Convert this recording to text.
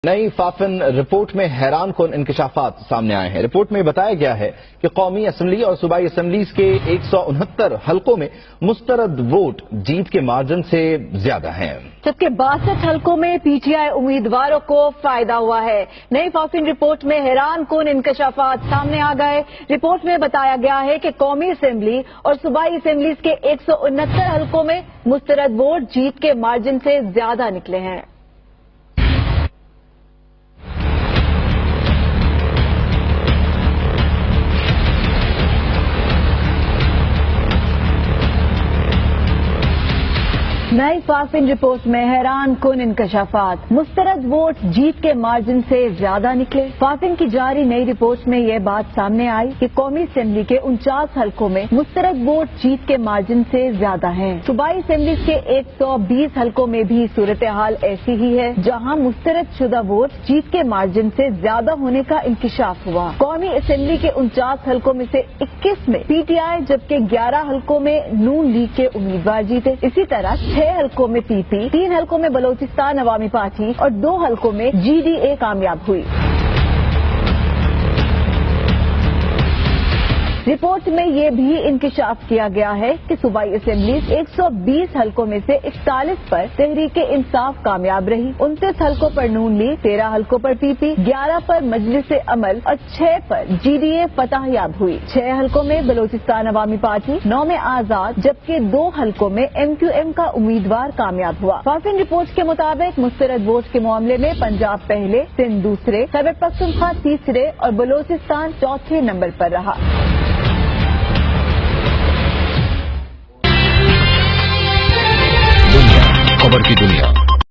نئی فافن رپورٹ میں حیران کن انکشافات سامنے آئے ہیں۔ رپورٹ میں بتایا گیا ہے کہ قومی اسمبلی اور صوبائی اسمبلیز کے 169 حلقوں میں مسترد ووٹ جیت کے مارجن سے زیادہ ہیں، جبکہ 62 حلقوں میں پی ٹی آئی امیدواروں کو فائدہ ہوا ہے۔ نئی فافن رپورٹ میں حیران کن انکشافات سامنے آ گئے۔ رپورٹ میں بتایا گیا ہے کہ قومی اسمبلی اور صوبائی اسمبلیز کے 169 حلقوں میں مسترد ووٹ جیت کے مارجن سے زیادہ نکلے ہیں۔ نئی فافن رپورٹ میں حیران کن انکشافات، مسترد ووٹ جیت کے مارجن سے زیادہ نکلے۔ فافن کی جاری نئی رپورٹ میں یہ بات سامنے آئی کہ قومی اسمبلی کے 49 حلقوں میں مسترد ووٹ جیت کے مارجن سے زیادہ ہیں۔ صوبائی اسمبلیز کے 120 حلقوں میں بھی صورتحال ایسی ہی ہے، جہاں مسترد شدہ ووٹ جیت کے مارجن سے زیادہ ہونے کا انکشاف ہوا۔ قومی اسمبلی کے 49 حلقوں میں سے 21 میں پی ٹی آئی جبکہ 11 حلقوں میں نون لیگ کے امیدوار جیتے۔ اسی طرح 6 حلقوں میں پی پی، 3 حلقوں میں بلوچستان عوامی پارٹی اور 2 حلقوں میں جی ڈی اے کامیاب ہوئی۔ رپورٹ میں یہ بھی انکشاف کیا گیا ہے کہ صوبائی اسمبلیز 120 حلقوں میں سے 41 پر تحریک انصاف کامیاب رہی، 29 حلقوں پر نون لیگ، 13 حلقوں پر پی پی، 11 پر مجلس عمل اور 6 پر جی ڈی اے فتح یاب ہوئی۔ 6 حلقوں میں بلوچستان عوامی پارٹی، 9 میں آزاد جبکہ 2 حلقوں میں ایم کیو ایم کا امیدوار کامیاب ہوا۔ فافن رپورٹ کے مطابق مسترد ووٹ کے معاملے میں پنجاب پہلے، سندھ دوسرے، خیبر پختونخوا تیسرے اور بلوچستان چوتھے نمبر پر رہا۔ خبر کی دنیا